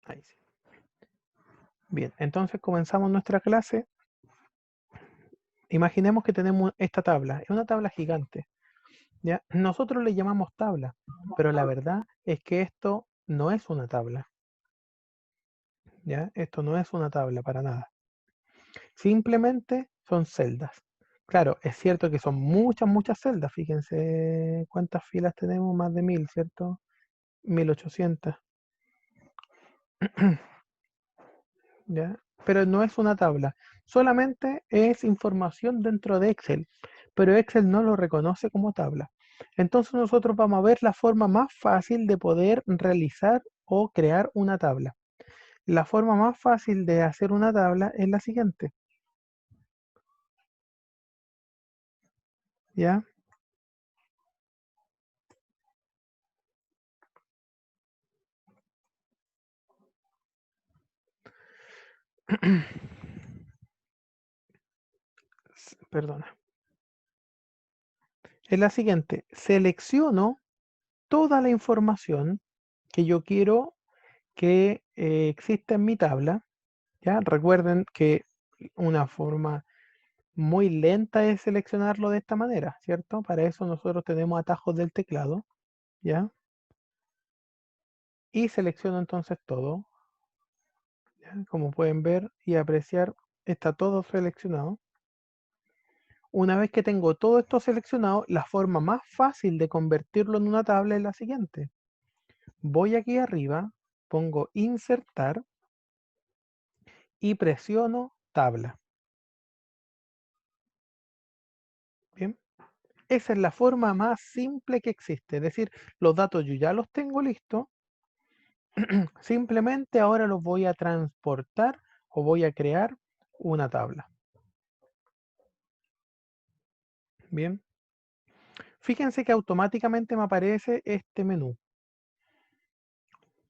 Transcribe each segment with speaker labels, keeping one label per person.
Speaker 1: Ahí sí. Bien, entonces comenzamos nuestra clase. Imaginemos que tenemos esta tabla, es una tabla gigante, ¿ya? Nosotros le llamamos tabla, pero la verdad es que esto no es una tabla, ¿ya? Esto no es una tabla para nada. Simplemente son celdas. Claro, es cierto que son muchas celdas. Fíjense cuántas filas tenemos, más de 1000, ¿cierto? 1800, ¿ya? Pero no es una tabla, solamente es información dentro de Excel, pero Excel no lo reconoce como tabla. Entonces nosotros vamos a ver la forma más fácil de poder realizar o crear una tabla. La forma más fácil de hacer una tabla es la siguiente, ¿ya? Perdona. Es la siguiente, selecciono toda la información que yo quiero que exista en mi tabla, ¿ya? Recuerden que una forma muy lenta es seleccionarlo de esta manera, ¿cierto? Para eso nosotros tenemos atajos del teclado, ¿ya? Y selecciono entonces todo, ¿ya? Como pueden ver y apreciar, está todo seleccionado. Una vez que tengo todo esto seleccionado, la forma más fácil de convertirlo en una tabla es la siguiente. Voy aquí arriba, pongo insertar y presiono tabla. Bien, esa es la forma más simple que existe. Es decir, los datos yo ya los tengo listos. Simplemente ahora los voy a transportar o voy a crear una tabla. Bien, fíjense que automáticamente me aparece este menú.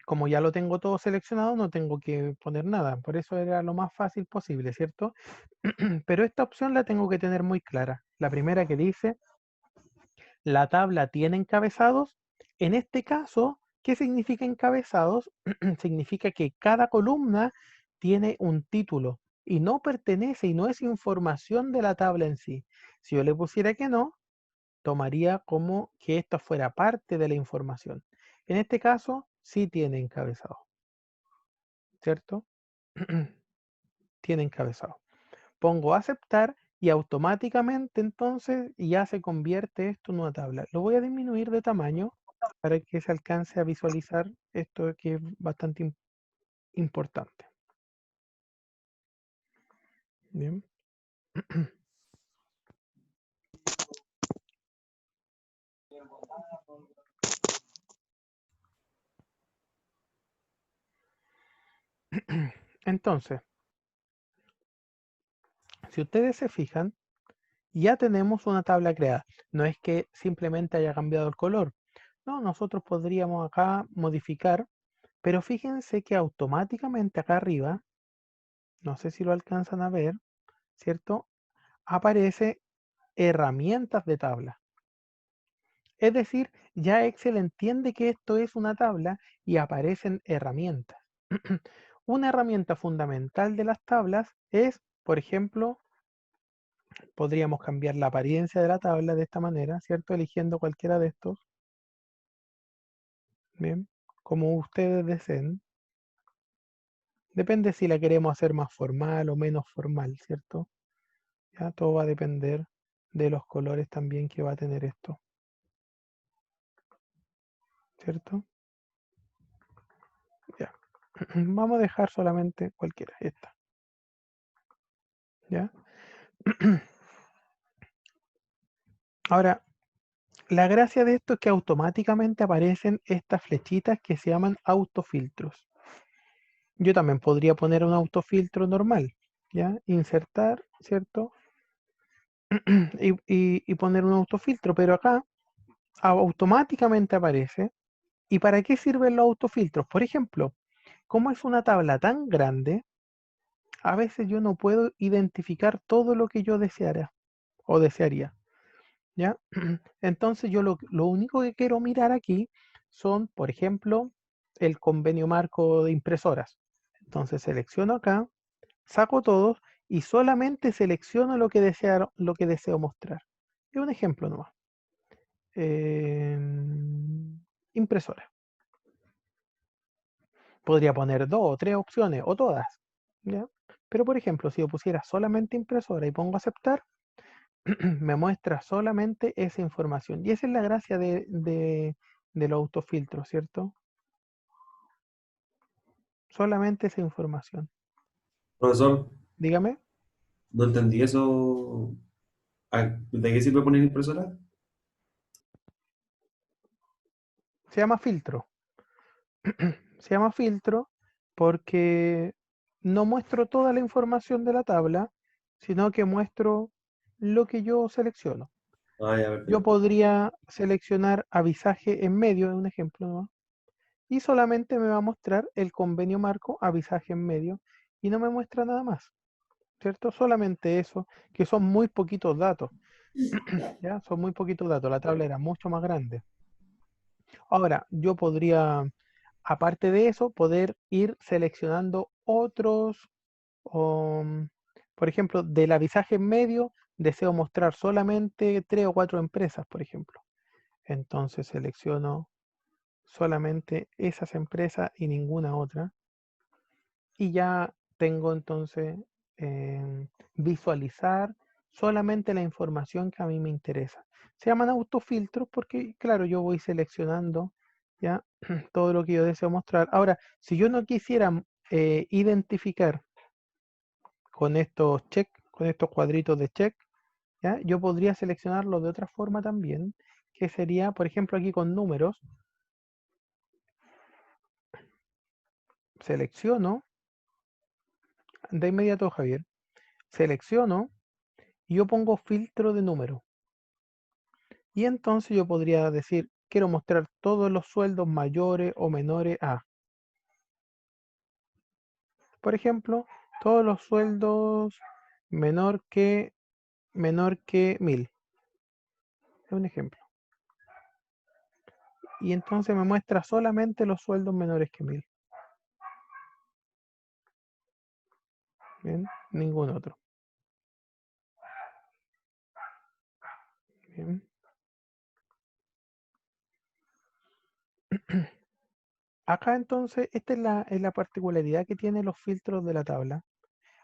Speaker 1: Como ya lo tengo todo seleccionado, no tengo que poner nada. Por eso era lo más fácil posible, ¿cierto? Pero esta opción la tengo que tener muy clara. La primera que dice, la tabla tiene encabezados. En este caso, ¿qué significa encabezados? Significa que cada columna tiene un título y no pertenece y no es información de la tabla en sí. Si yo le pusiera que no, tomaría como que esto fuera parte de la información. En este caso, sí tiene encabezado, ¿cierto? Tiene encabezado. Pongo aceptar y automáticamente entonces ya se convierte esto en una tabla. Lo voy a disminuir de tamaño para que se alcance a visualizar esto que es bastante importante. Bien. Entonces, si ustedes se fijan, ya tenemos una tabla creada. No es que simplemente haya cambiado el color. No, nosotros podríamos acá modificar, pero fíjense que automáticamente acá arriba, no sé si lo alcanzan a ver, ¿cierto? Aparece herramientas de tabla. Es decir, ya Excel entiende que esto es una tabla y aparecen herramientas. Una herramienta fundamental de las tablas es, por ejemplo, podríamos cambiar la apariencia de la tabla de esta manera, ¿cierto? Eligiendo cualquiera de estos, bien, como ustedes deseen. Depende si la queremos hacer más formal o menos formal, ¿cierto? Ya todo va a depender de los colores también que va a tener esto, ¿cierto? Ya. Vamos a dejar solamente cualquiera, esta, ¿ya? Ahora, la gracia de esto es que automáticamente aparecen estas flechitas que se llaman autofiltros. Yo también podría poner un autofiltro normal, ¿ya? Insertar, ¿cierto? Y poner un autofiltro, pero acá automáticamente aparece. ¿Y para qué sirven los autofiltros? Por ejemplo, como es una tabla tan grande, a veces yo no puedo identificar todo lo que yo deseara o desearía, ¿ya? Entonces yo lo único que quiero mirar aquí son, por ejemplo, el convenio marco de impresoras. Entonces selecciono acá, saco todos y solamente selecciono lo que deseo mostrar. Es un ejemplo nomás. Impresora. Podría poner 2 o 3 opciones o todas, ¿ya? Pero por ejemplo, si yo pusiera solamente impresora y pongo aceptar, me muestra solamente esa información. Y esa es la gracia de los autofiltros, ¿cierto? Solamente esa información.
Speaker 2: Profesor,
Speaker 1: Dígame,
Speaker 2: no entendí eso. Ah, ¿de qué sirve poner impresora?
Speaker 1: se llama filtro. Se llama filtro porque no muestro toda la información de la tabla, sino que muestro lo que yo selecciono.
Speaker 2: Ah, ya,
Speaker 1: Yo
Speaker 2: perfecto.
Speaker 1: podría seleccionar avisaje en medio, es un ejemplo, ¿no? Y solamente me va a mostrar el convenio marco avisaje en medio y no me muestra nada más, ¿cierto? Solamente eso, que son muy poquitos datos, ¿ya? Son muy poquitos datos, la tabla era mucho más grande. Ahora, yo podría, aparte de eso, poder ir seleccionando otros, um, por ejemplo, del avisaje en medio, deseo mostrar solamente 3 o 4 empresas, por ejemplo. Entonces selecciono solamente esas empresas y ninguna otra. Y ya tengo entonces visualizar solamente la información que a mí me interesa. Se llaman autofiltros porque, claro, yo voy seleccionando ya todo lo que yo deseo mostrar. Ahora, si yo no quisiera identificar con estos check, con estos cuadritos de check, ¿ya? Yo podría seleccionarlo de otra forma también, que sería, por ejemplo, aquí con números, selecciono, de inmediato, Javier, selecciono y yo pongo filtro de número. Y entonces yo podría decir, quiero mostrar todos los sueldos mayores o menores a, por ejemplo, todos los sueldos menor que menor que 1000. Es un ejemplo. Y entonces me muestra solamente los sueldos menores que 1000. Bien, ningún otro. Bien. Acá entonces, esta es la particularidad que tienen los filtros de la tabla.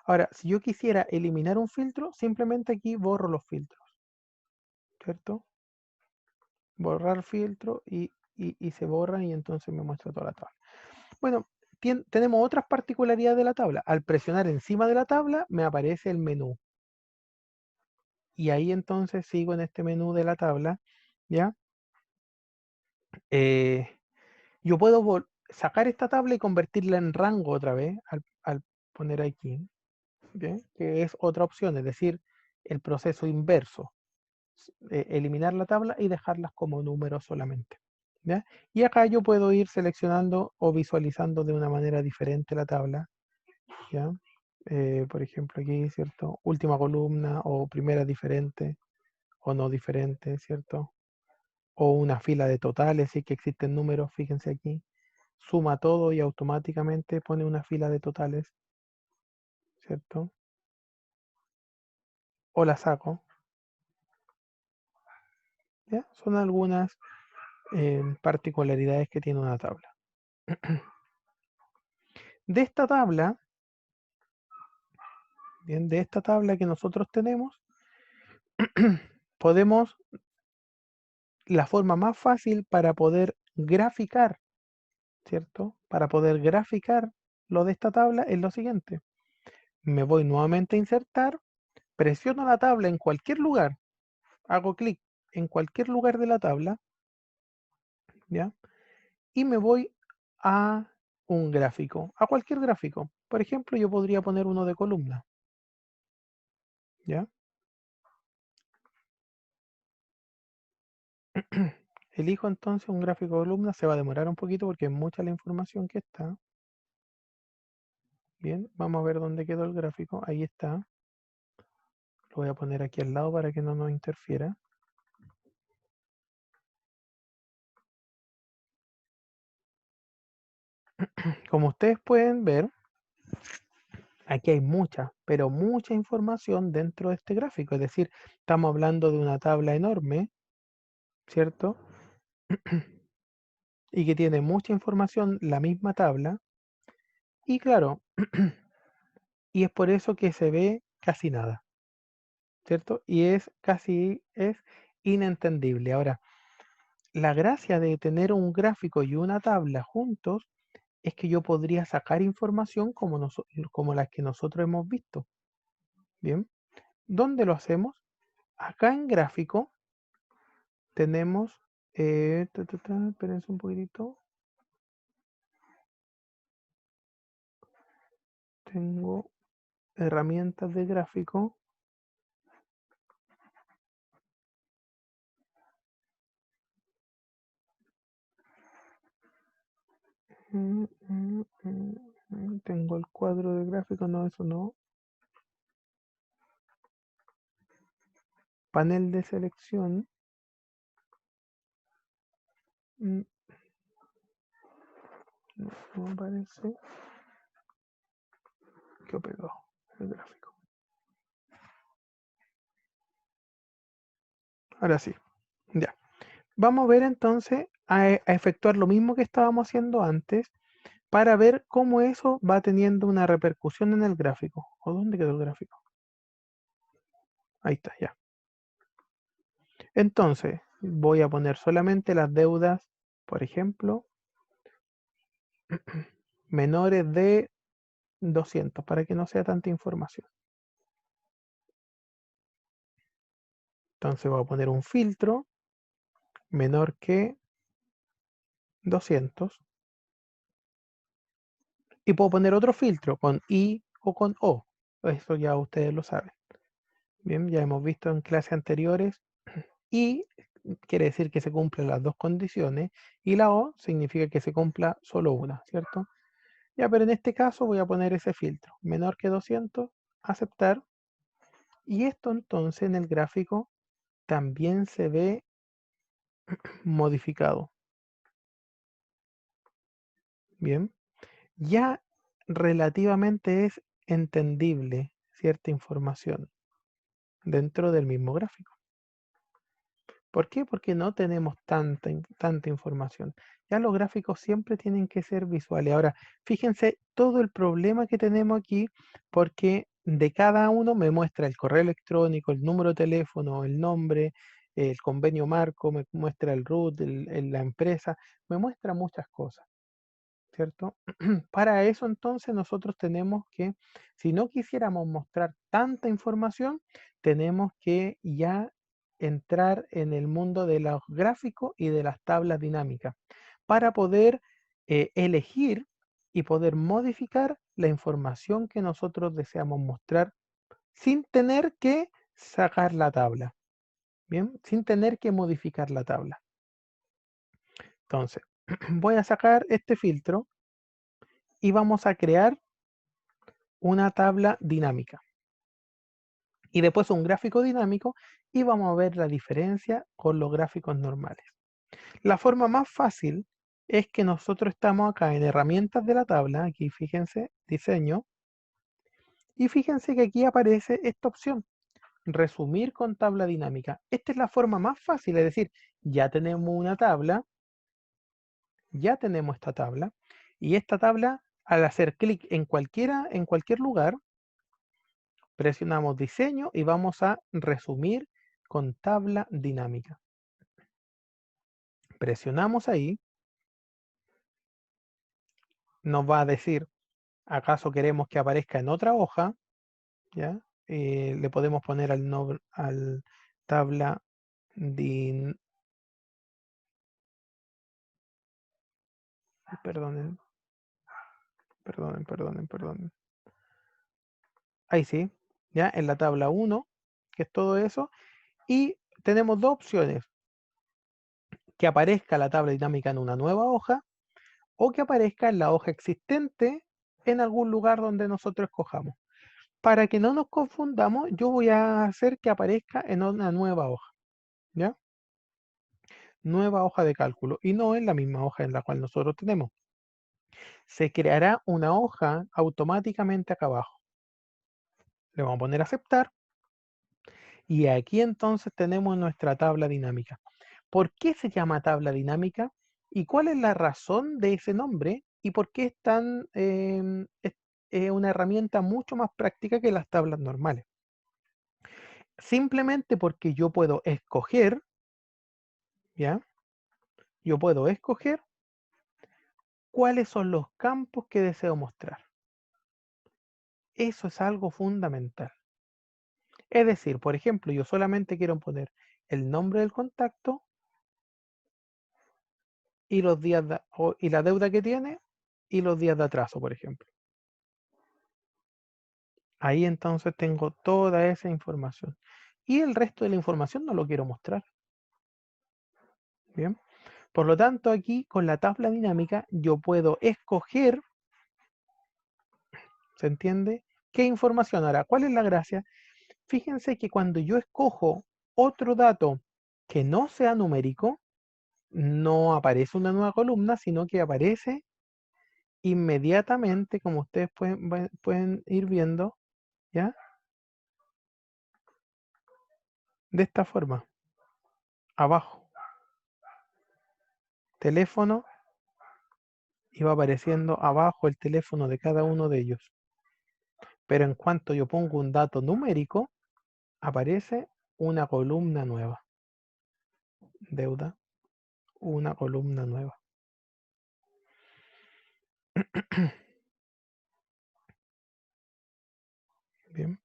Speaker 1: Ahora, si yo quisiera eliminar un filtro, simplemente aquí borro los filtros, ¿cierto? Borrar filtro y se borran y entonces me muestra toda la tabla. Bueno, tenemos otras particularidades de la tabla. Al presionar encima de la tabla me aparece el menú. Y ahí entonces sigo en este menú de la tabla, ¿ya? Eh, yo puedo sacar esta tabla y convertirla en rango otra vez al poner aquí, ¿ok? Que es otra opción, es decir, el proceso inverso. Eliminar la tabla y dejarlas como números solamente. ¿Ya? Y acá yo puedo ir seleccionando o visualizando de una manera diferente la tabla. ¿Ya? Por ejemplo, aquí, ¿cierto? Última columna o primera diferente o no diferente, ¿cierto? O una fila de totales, si que existen números, fíjense aquí. Suma todo y automáticamente pone una fila de totales, ¿cierto? O la saco. ¿Ya? Son algunas particularidades que tiene una tabla. De esta tabla, bien, de esta tabla que nosotros tenemos, podemos, la forma más fácil para poder graficar, ¿cierto? Para poder graficar lo de esta tabla es lo siguiente. Me voy nuevamente a insertar, presiono la tabla en cualquier lugar, hago clic en cualquier lugar de la tabla, ¿ya? Y me voy a un gráfico, a cualquier gráfico. Por ejemplo, yo podría poner uno de columna, ¿ya? Elijo entonces un gráfico de columna, se va a demorar un poquito porque es mucha la información que está. Bien, vamos a ver dónde quedó el gráfico. Ahí está. Lo voy a poner aquí al lado para que no nos interfiera. Como ustedes pueden ver, aquí hay mucha, pero mucha información dentro de este gráfico. Es decir, estamos hablando de una tabla enorme, ¿cierto? Y que tiene mucha información, la misma tabla. Y claro, y es por eso que se ve casi nada, ¿cierto? Y es inentendible. Ahora, la gracia de tener un gráfico y una tabla juntos es que yo podría sacar información como las que nosotros hemos visto. Bien, ¿dónde lo hacemos? Acá en gráfico tenemos, espérense un poquitito, tengo herramientas de gráfico. Tengo el cuadro de gráfico, no, eso no. Panel de selección. mm, No, no aparece. ¿Qué pegado? El gráfico. Ahora sí, ya. Vamos a ver entonces a efectuar lo mismo que estábamos haciendo antes para ver cómo eso va teniendo una repercusión en el gráfico. ¿O dónde quedó el gráfico? Ahí está, ya. Entonces, voy a poner solamente las deudas, por ejemplo, menores de 200 para que no sea tanta información. Entonces voy a poner un filtro menor que 200 y puedo poner otro filtro con I o con O. Eso ya ustedes lo saben. Bien, ya hemos visto en clases anteriores y quiere decir que se cumplen las dos condiciones y la O significa que se cumpla solo una, ¿cierto? Ya, pero en este caso voy a poner ese filtro, menor que 200, aceptar, y esto entonces en el gráfico también se ve modificado. Bien, ya relativamente es entendible cierta información dentro del mismo gráfico. ¿Por qué? Porque no tenemos tanta información. Ya los gráficos siempre tienen que ser visuales. Ahora, fíjense todo el problema que tenemos aquí, porque de cada uno me muestra el correo electrónico, el número de teléfono, el nombre, el convenio marco, me muestra el root, la empresa, me muestra muchas cosas, ¿cierto? Para eso entonces nosotros tenemos que, si no quisiéramos mostrar tanta información, tenemos que ya entrar en el mundo de los gráficos y de las tablas dinámicas para poder elegir y poder modificar la información que nosotros deseamos mostrar sin tener que sacar la tabla, ¿bien? Sin tener que modificar la tabla. Entonces, voy a sacar este filtro y vamos a crear una tabla dinámica y después un gráfico dinámico y vamos a ver la diferencia con los gráficos normales. La forma más fácil es que nosotros estamos acá en herramientas de la tabla, aquí fíjense, diseño, y fíjense que aquí aparece esta opción, resumir con tabla dinámica. Esta es la forma más fácil, es decir, ya tenemos una tabla, ya tenemos esta tabla, y esta tabla, al hacer clic en cualquier lugar, presionamos diseño y vamos a resumir con tabla dinámica. Presionamos ahí, nos va a decir, ¿acaso queremos que aparezca en otra hoja? ¿Ya? Le podemos poner al tabla din, perdonen, perdonen. Ahí sí, ya en la tabla 1, que es todo eso, y tenemos dos opciones, que aparezca la tabla dinámica en una nueva hoja o que aparezca en la hoja existente en algún lugar donde nosotros escojamos. Para que no nos confundamos, yo voy a hacer que aparezca en una nueva hoja, ¿ya? Nueva hoja de cálculo y no en la misma hoja en la cual nosotros tenemos. Se creará una hoja automáticamente acá abajo. Le vamos a poner aceptar y aquí entonces tenemos nuestra tabla dinámica. ¿Por qué se llama tabla dinámica? ¿Y cuál es la razón de ese nombre? ¿Y por qué es tan es una herramienta mucho más práctica que las tablas normales? Simplemente porque yo puedo escoger, ¿ya? Yo puedo escoger cuáles son los campos que deseo mostrar. Eso es algo fundamental. Es decir, por ejemplo, yo solamente quiero poner el nombre del contacto y los días y la deuda que tiene y los días de atraso, por ejemplo. Ahí entonces tengo toda esa información. Y el resto de la información no lo quiero mostrar. Bien. Por lo tanto, aquí con la tabla dinámica yo puedo escoger, ¿se entiende? ¿Qué información hará? ¿Cuál es la gracia? Fíjense que cuando yo escojo otro dato que no sea numérico, no aparece una nueva columna, sino que aparece inmediatamente, como ustedes pueden ir viendo, ¿ya? De esta forma, abajo, teléfono, y va apareciendo abajo el teléfono de cada uno de ellos. Pero en cuanto yo pongo un dato numérico, aparece una columna nueva. Deuda, una columna nueva. Bien,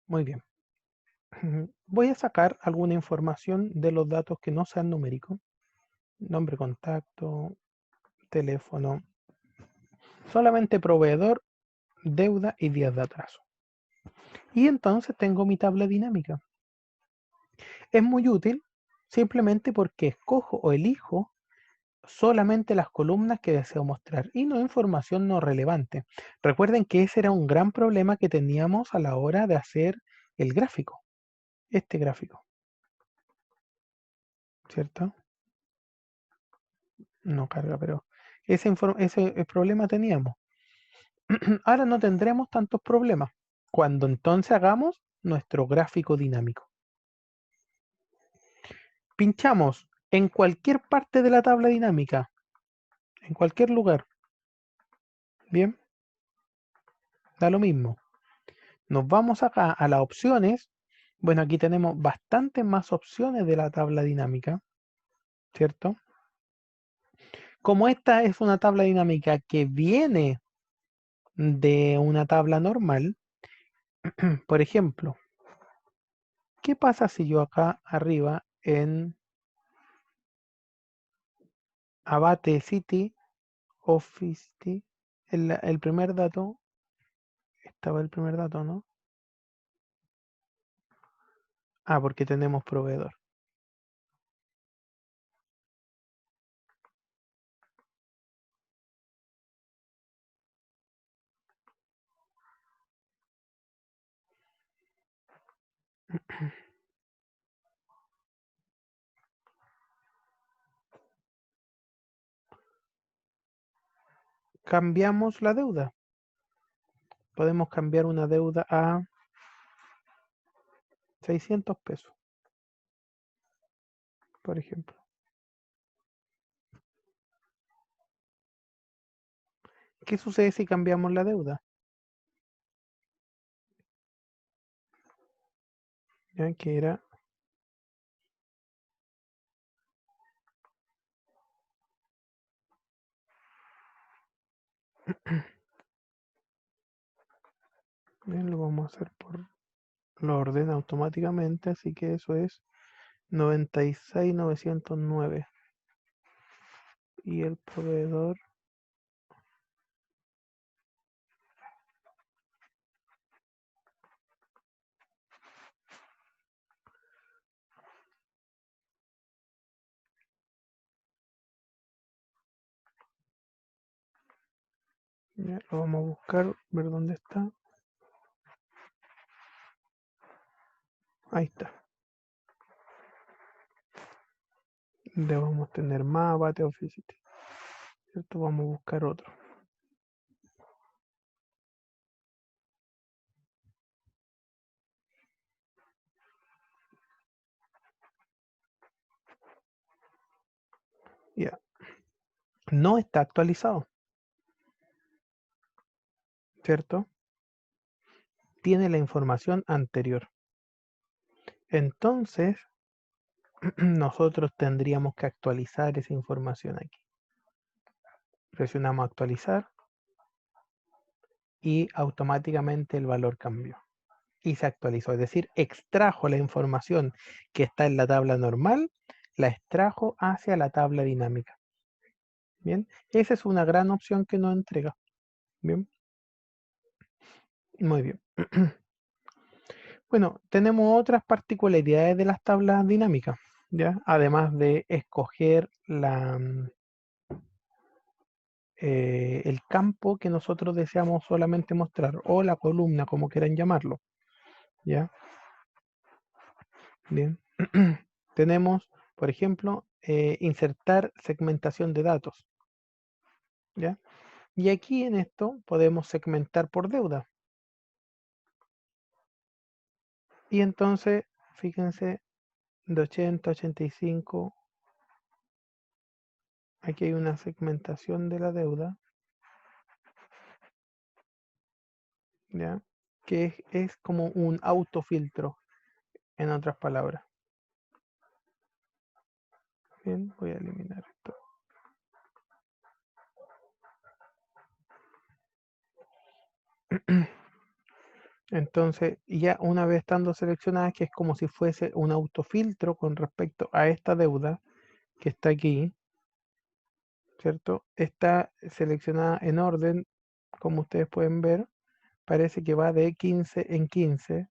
Speaker 1: muy bien. Voy a sacar alguna información de los datos que no sean numéricos. Nombre, contacto, teléfono. Solamente proveedor, deuda y días de atraso. Y entonces tengo mi tabla dinámica. Es muy útil simplemente porque escojo o elijo solamente las columnas que deseo mostrar y no información no relevante. Recuerden que ese era un gran problema que teníamos a la hora de hacer el gráfico, este gráfico, ¿cierto? No carga, pero ese problema teníamos. Ahora no tendremos tantos problemas cuando entonces hagamos nuestro gráfico dinámico. Pinchamos en cualquier parte de la tabla dinámica, en cualquier lugar. Bien, da lo mismo. Nos vamos acá a las opciones. Bueno, aquí tenemos bastantes más opciones de la tabla dinámica, ¿cierto? Como esta es una tabla dinámica que viene de una tabla normal, por ejemplo, ¿qué pasa si yo acá arriba en Abate City, Office City, el primer dato, estaba el primer dato, ¿no? Ah, porque tenemos proveedor. Cambiamos la deuda. Podemos cambiar una deuda a 600 pesos, por ejemplo. ¿Qué sucede si cambiamos la deuda? Ya que era bien, lo vamos a hacer por lo ordena automáticamente, así que eso es 96.909 y el proveedor ya, lo vamos a buscar, ver dónde está. Ahí está. Debemos tener más Battleficity, ¿cierto? Vamos a buscar otro. Ya. No está actualizado, ¿cierto? Tiene la información anterior. Entonces, nosotros tendríamos que actualizar esa información aquí. Presionamos actualizar y automáticamente el valor cambió y se actualizó. Es decir, extrajo la información que está en la tabla normal, la extrajo hacia la tabla dinámica. Bien, esa es una gran opción que nos entrega. Bien, muy bien. Bueno, tenemos otras particularidades de las tablas dinámicas, ¿ya? Además de escoger el campo que nosotros deseamos solamente mostrar, o la columna, como quieran llamarlo, ¿ya? Bien. Tenemos, por ejemplo, insertar segmentación de datos, ¿ya? Y aquí en esto podemos segmentar por deuda. Y entonces, fíjense, de 80 a 85, aquí hay una segmentación de la deuda, ¿ya? Que es como un autofiltro, en otras palabras. Bien, voy a eliminar esto. Entonces, ya una vez estando seleccionada, que es como si fuese un autofiltro con respecto a esta deuda que está aquí, ¿cierto? Está seleccionada en orden, como ustedes pueden ver, parece que va de 15 en 15,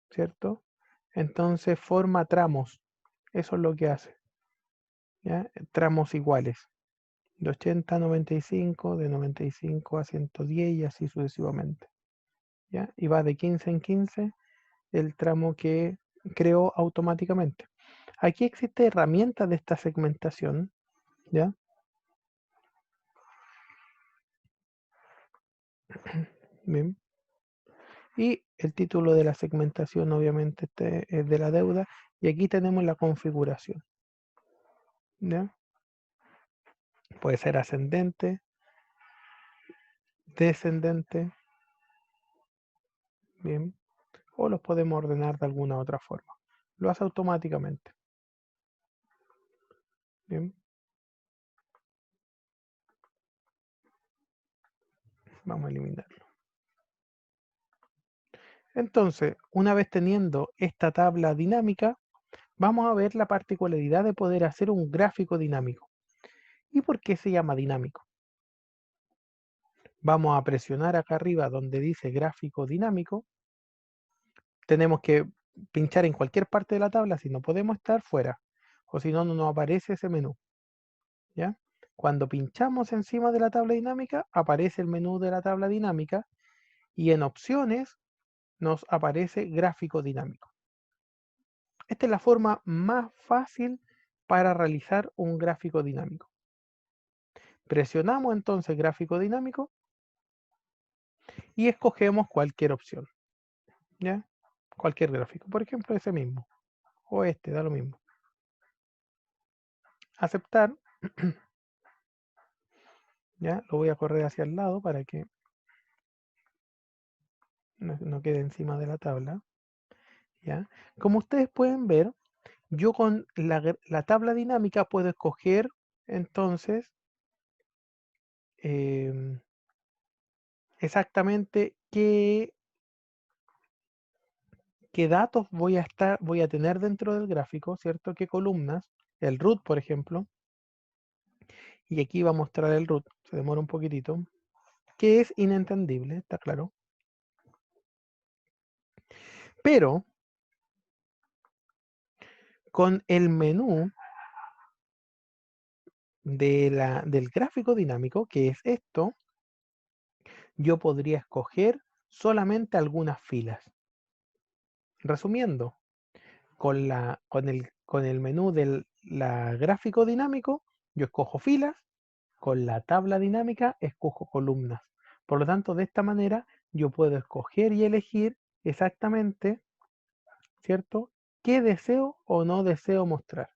Speaker 1: ¿cierto? Entonces forma tramos, eso es lo que hace, ¿ya? Tramos iguales, de 80 a 95, de 95 a 110 y así sucesivamente, ¿ya? Y va de 15 en 15 el tramo que creó automáticamente. Aquí existe herramientas de esta segmentación, ¿ya? Bien. Y el título de la segmentación obviamente es de la deuda. Y aquí tenemos la configuración, ¿ya? Puede ser ascendente, descendente, bien. O los podemos ordenar de alguna otra forma. Lo hace automáticamente, bien. Vamos a eliminarlo. Entonces, una vez teniendo esta tabla dinámica, vamos a ver la particularidad de poder hacer un gráfico dinámico. ¿Y por qué se llama dinámico? Vamos a presionar acá arriba donde dice gráfico dinámico. Tenemos que pinchar en cualquier parte de la tabla, si no podemos estar fuera, o si no, no nos aparece ese menú, ¿ya? Cuando pinchamos encima de la tabla dinámica, aparece el menú de la tabla dinámica y en opciones nos aparece gráfico dinámico. Esta es la forma más fácil para realizar un gráfico dinámico. Presionamos entonces gráfico dinámico y escogemos cualquier opción, ¿ya? Cualquier gráfico, por ejemplo ese mismo, o este, da lo mismo. Aceptar, ¿ya? Lo voy a correr hacia el lado para que no quede encima de la tabla, ¿ya? Como ustedes pueden ver, yo con la tabla dinámica puedo escoger entonces exactamente qué datos voy a tener dentro del gráfico, ¿cierto? ¿Qué columnas? El root, por ejemplo. Y aquí va a mostrar el root. Se demora un poquitito. Que es inentendible, está claro. Pero con el menú del gráfico dinámico, que es esto, yo podría escoger solamente algunas filas. Resumiendo, con el menú del gráfico dinámico, yo escojo filas, con la tabla dinámica escojo columnas. Por lo tanto, de esta manera yo puedo escoger y elegir exactamente, ¿cierto?, qué deseo o no deseo mostrar.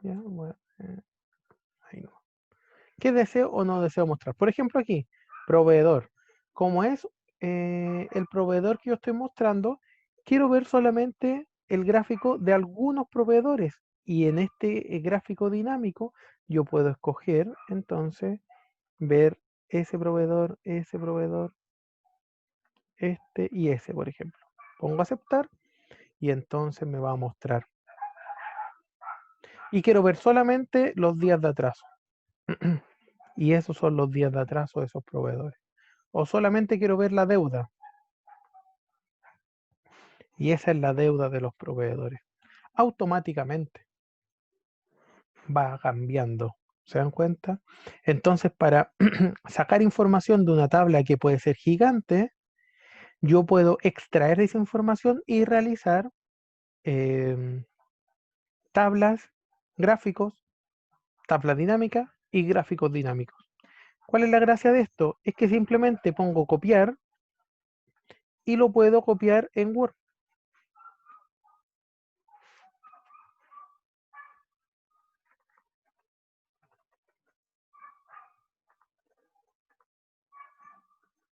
Speaker 1: ¿Ya? Bueno, ahí no. ¿Qué deseo o no deseo mostrar? Por ejemplo aquí, proveedor. Como es el proveedor que yo estoy mostrando, quiero ver solamente el gráfico de algunos proveedores. Y en este gráfico dinámico yo puedo escoger entonces ver ese proveedor, este y ese, por ejemplo. Pongo aceptar y entonces me va a mostrar. Y quiero ver solamente los días de atraso. Y esos son los días de atraso de esos proveedores. O solamente quiero ver la deuda. Y esa es la deuda de los proveedores. Automáticamente va cambiando. ¿Se dan cuenta? Entonces, para sacar información de una tabla que puede ser gigante, yo puedo extraer esa información y realizar tablas, gráficos, tabla dinámica y gráficos dinámicos. ¿Cuál es la gracia de esto? Es que simplemente pongo copiar y lo puedo copiar en Word.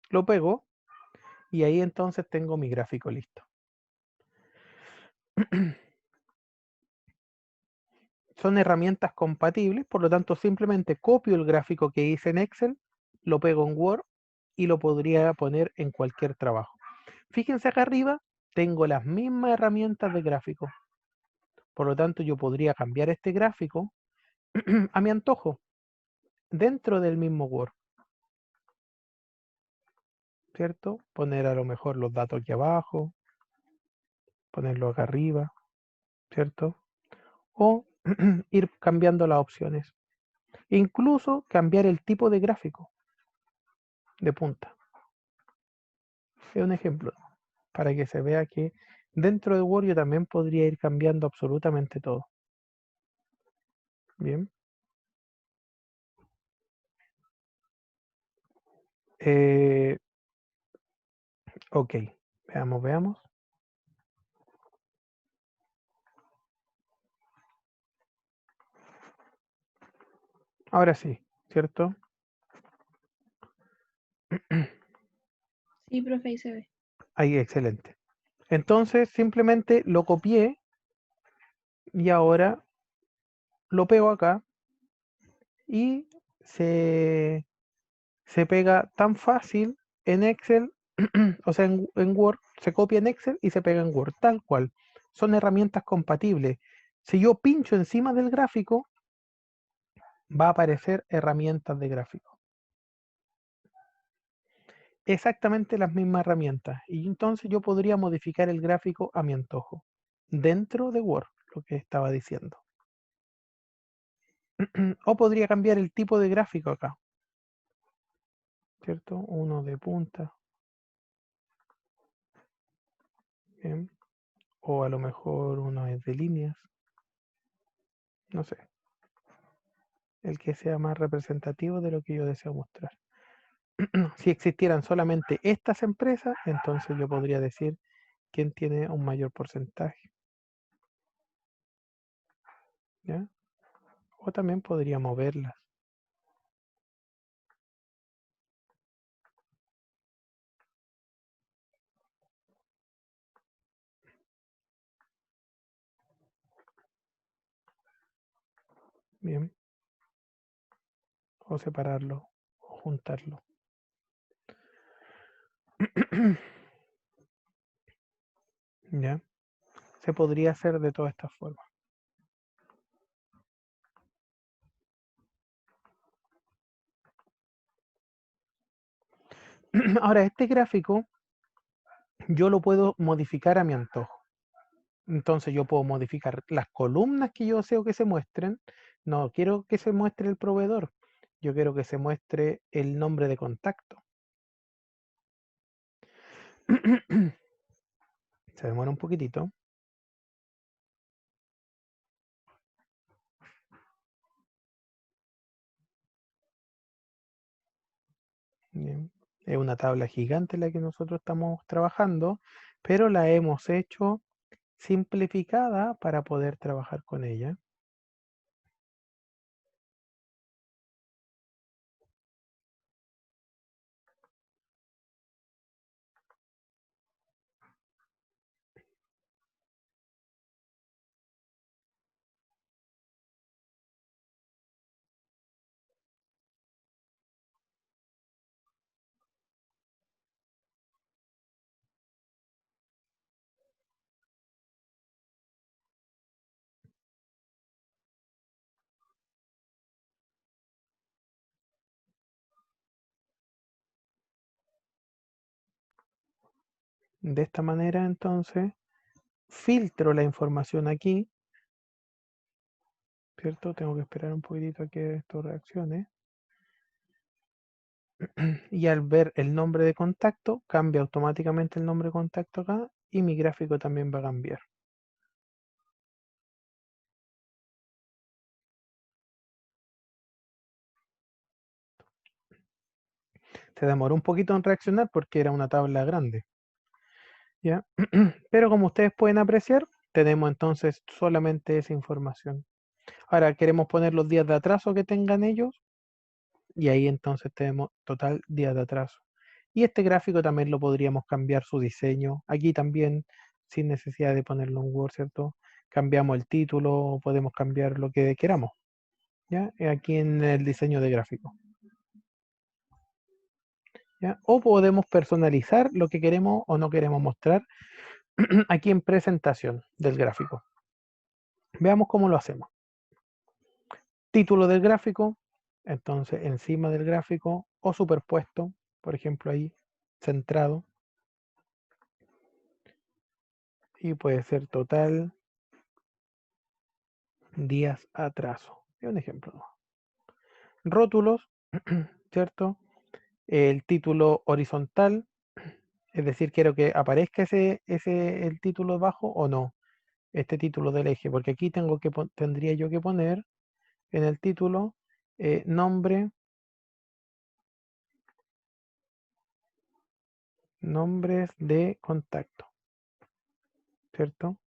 Speaker 1: Lo pego y ahí entonces tengo mi gráfico listo. Son herramientas compatibles, por lo tanto simplemente copio el gráfico que hice en Excel, lo pego en Word y lo podría poner en cualquier trabajo. Fíjense acá arriba, tengo las mismas herramientas de gráfico. Por lo tanto yo podría cambiar este gráfico a mi antojo dentro del mismo Word, ¿cierto? Poner a lo mejor los datos aquí abajo, ponerlo acá arriba, ¿cierto? O ir cambiando las opciones. Incluso cambiar el tipo de gráfico de punta. Es un ejemplo para que se vea que dentro de Word yo también podría ir cambiando absolutamente todo. Bien. Ok, veamos. Ahora sí, ¿cierto?
Speaker 3: Sí, profe, ahí se ve.
Speaker 1: Ahí, excelente. Entonces simplemente lo copié y ahora lo pego acá y se pega tan fácil en Excel, o sea, en Word, se copia en Excel y se pega en Word, tal cual. Son herramientas compatibles. Si yo pincho encima del gráfico, va a aparecer herramientas de gráfico. Exactamente las mismas herramientas. Y entonces yo podría modificar el gráfico a mi antojo, dentro de Word, lo que estaba diciendo. O podría cambiar el tipo de gráfico acá, ¿cierto? Uno de punta. Bien. O a lo mejor uno es de líneas. No sé. El que sea más representativo de lo que yo deseo mostrar. Si existieran solamente estas empresas, entonces yo podría decir quién tiene un mayor porcentaje. ¿Ya? O también podría moverlas. Bien. O separarlo. O juntarlo. ¿Ya? Se podría hacer de todas estas formas. Ahora, este gráfico yo lo puedo modificar a mi antojo. Entonces yo puedo modificar las columnas que yo deseo que se muestren. No quiero que se muestre el proveedor. Yo quiero que se muestre el nombre de contacto. Se demora un poquitito. Bien. Es una tabla gigante la que nosotros estamos trabajando, pero la hemos hecho simplificada para poder trabajar con ella. De esta manera, entonces, filtro la información aquí, ¿cierto? Tengo que esperar un poquitito a que esto reaccione. Y al ver el nombre de contacto, cambia automáticamente el nombre de contacto acá y mi gráfico también va a cambiar. Se demoró un poquito en reaccionar porque era una tabla grande, ¿ya? Pero como ustedes pueden apreciar, tenemos entonces solamente esa información. Ahora queremos poner los días de atraso que tengan ellos y ahí entonces tenemos total días de atraso. Y este gráfico también lo podríamos cambiar su diseño. Aquí también, sin necesidad de ponerlo en Word, ¿cierto? Cambiamos el título, podemos cambiar lo que queramos, ¿ya? Aquí en el diseño de gráfico, ¿ya? O podemos personalizar lo que queremos o no queremos mostrar aquí en presentación del gráfico. Veamos cómo lo hacemos. Título del gráfico, entonces encima del gráfico o superpuesto, por ejemplo ahí, centrado. Y puede ser total días atraso. Es un ejemplo, ¿no? Rótulos, ¿cierto? El título horizontal, es decir, quiero que aparezca el título abajo o no, este título del eje, porque aquí tendría yo que poner en el título nombres de contacto, ¿cierto?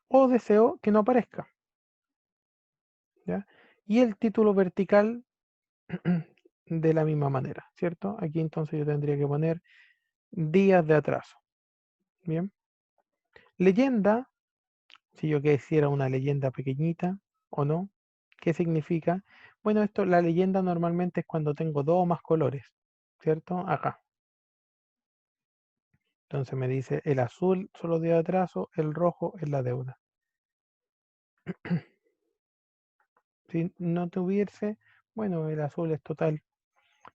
Speaker 1: O deseo que no aparezca, ¿ya? Y el título vertical de la misma manera, ¿cierto? Aquí entonces yo tendría que poner días de atraso, ¿bien? Leyenda, si yo quisiera una leyenda pequeñita o no, ¿qué significa? Bueno, la leyenda normalmente es cuando tengo dos o más colores, ¿cierto? Acá. Entonces me dice el azul solo días de atraso, el rojo es la deuda. Si no tuviese, bueno, el azul es total.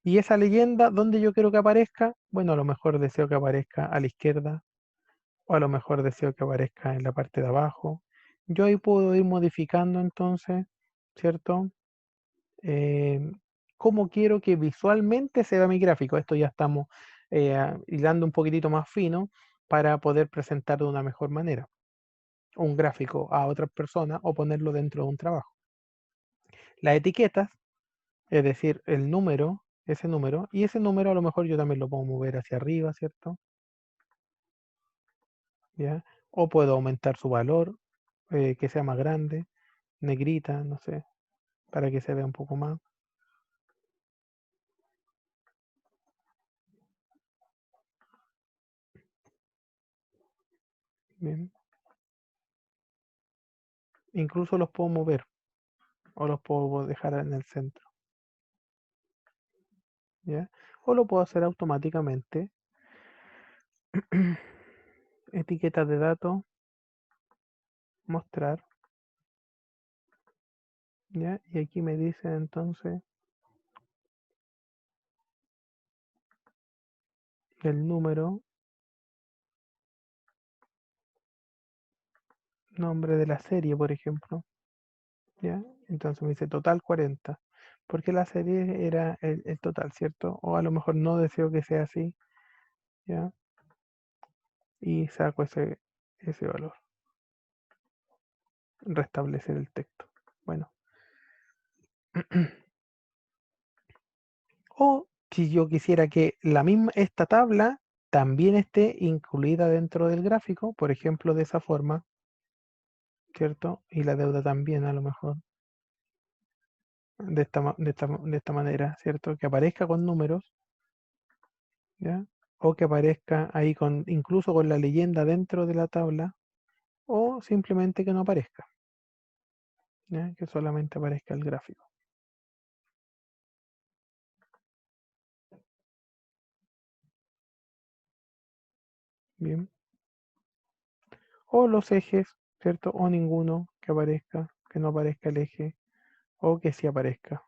Speaker 1: Y esa leyenda, ¿dónde yo quiero que aparezca? Bueno, a lo mejor deseo que aparezca a la izquierda, o a lo mejor deseo que aparezca en la parte de abajo. Yo ahí puedo ir modificando entonces, ¿cierto? Eh, cómo quiero que visualmente se vea mi gráfico. Esto ya estamos hilando un poquitito más fino para poder presentar de una mejor manera un gráfico a otras personas o ponerlo dentro de un trabajo. Las etiquetas, es decir, el número, y ese número a lo mejor yo también lo puedo mover hacia arriba, ¿cierto? ¿Ya? O puedo aumentar su valor, que sea más grande, negrita, no sé, para que se vea un poco más. Bien. Incluso los puedo mover o los puedo dejar en el centro, ¿ya? O lo puedo hacer automáticamente. Etiquetas de datos, mostrar, ¿ya? Y aquí me dice entonces el número, nombre de la serie, por ejemplo, ¿ya? Entonces me dice total 40, porque la serie era el total, ¿cierto? O a lo mejor no deseo que sea así, ¿ya? y saco ese valor. Restablecer el texto. Bueno. O si yo quisiera que esta tabla también esté incluida dentro del gráfico, por ejemplo, de esa forma, ¿cierto? Y la deuda también a lo mejor, de esta manera, ¿cierto? Que aparezca con números, ¿ya? O que aparezca ahí incluso con la leyenda dentro de la tabla, o simplemente que no aparezca, ¿ya? Que solamente aparezca el gráfico. Bien. O los ejes, ¿cierto? O ninguno que aparezca, que no aparezca el eje, o que sí aparezca.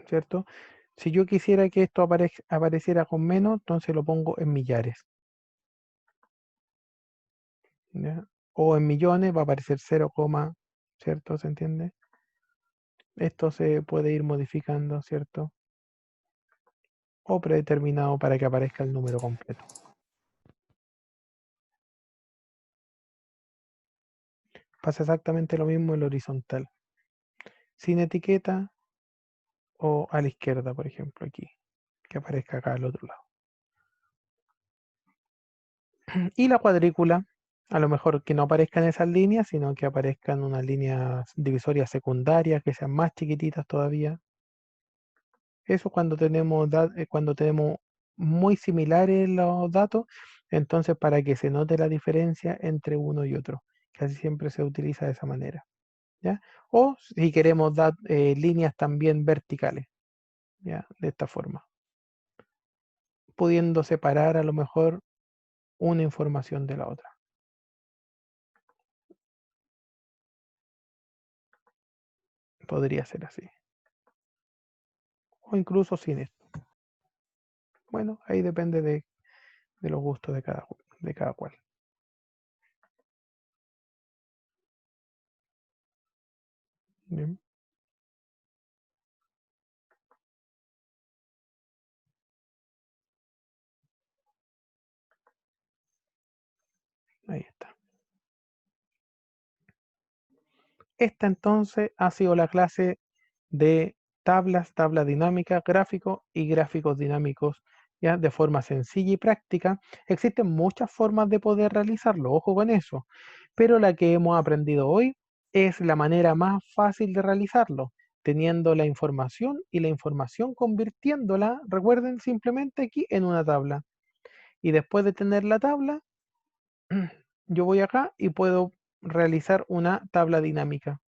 Speaker 1: ¿Cierto? Si yo quisiera que esto apareciera con menos, entonces lo pongo en millares, ¿ya? O en millones va a aparecer 0, ¿cierto? ¿Se entiende? Esto se puede ir modificando, ¿cierto? O predeterminado para que aparezca el número completo. Pasa exactamente lo mismo en el horizontal. Sin etiqueta o a la izquierda, por ejemplo, aquí. Que aparezca acá al otro lado. Y la cuadrícula, a lo mejor que no aparezca en esas líneas, sino que aparezcan unas líneas divisorias secundarias que sean más chiquititas todavía. Eso cuando tenemos muy similares los datos, entonces para que se note la diferencia entre uno y otro. Casi siempre se utiliza de esa manera, ¿ya? O si queremos dar líneas también verticales, ¿ya? De esta forma, pudiendo separar a lo mejor una información de la otra. Podría ser así. O incluso sin esto. Bueno, ahí depende de los gustos de cada cual. Bien, ahí está. Esta entonces ha sido la clase de tabla dinámica, gráfico y gráficos dinámicos, ya de forma sencilla y práctica. Existen muchas formas de poder realizarlo, ojo con eso, pero la que hemos aprendido hoy es la manera más fácil de realizarlo, teniendo la información y la información convirtiéndola, recuerden, simplemente aquí en una tabla. Y después de tener la tabla, yo voy acá y puedo realizar una tabla dinámica.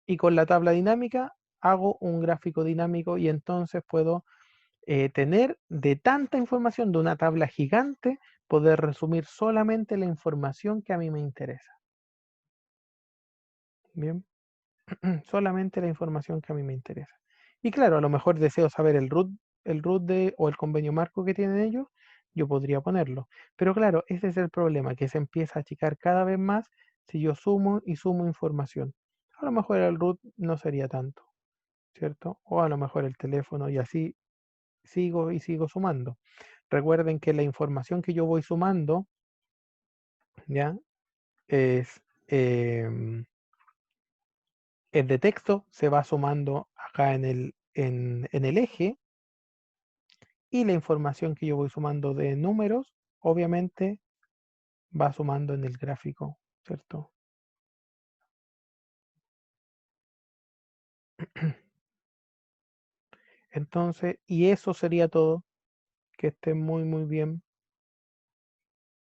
Speaker 1: Y con la tabla dinámica hago un gráfico dinámico y entonces puedo tener de tanta información de una tabla gigante, poder resumir solamente la información que a mí me interesa. Bien, solamente la información que a mí me interesa. Y claro, a lo mejor deseo saber el root o el convenio marco que tienen ellos, yo podría ponerlo. Pero claro, ese es el problema, que se empieza a achicar cada vez más si yo sumo y sumo información. A lo mejor el root no sería tanto, ¿cierto? O a lo mejor el teléfono y así sigo y sigo sumando. Recuerden que la información que yo voy sumando, ¿ya? Es, es de texto, se va sumando acá en el eje, y la información que yo voy sumando de números, obviamente, va sumando en el gráfico, ¿cierto? Entonces, y eso sería todo. Que estén muy, muy bien.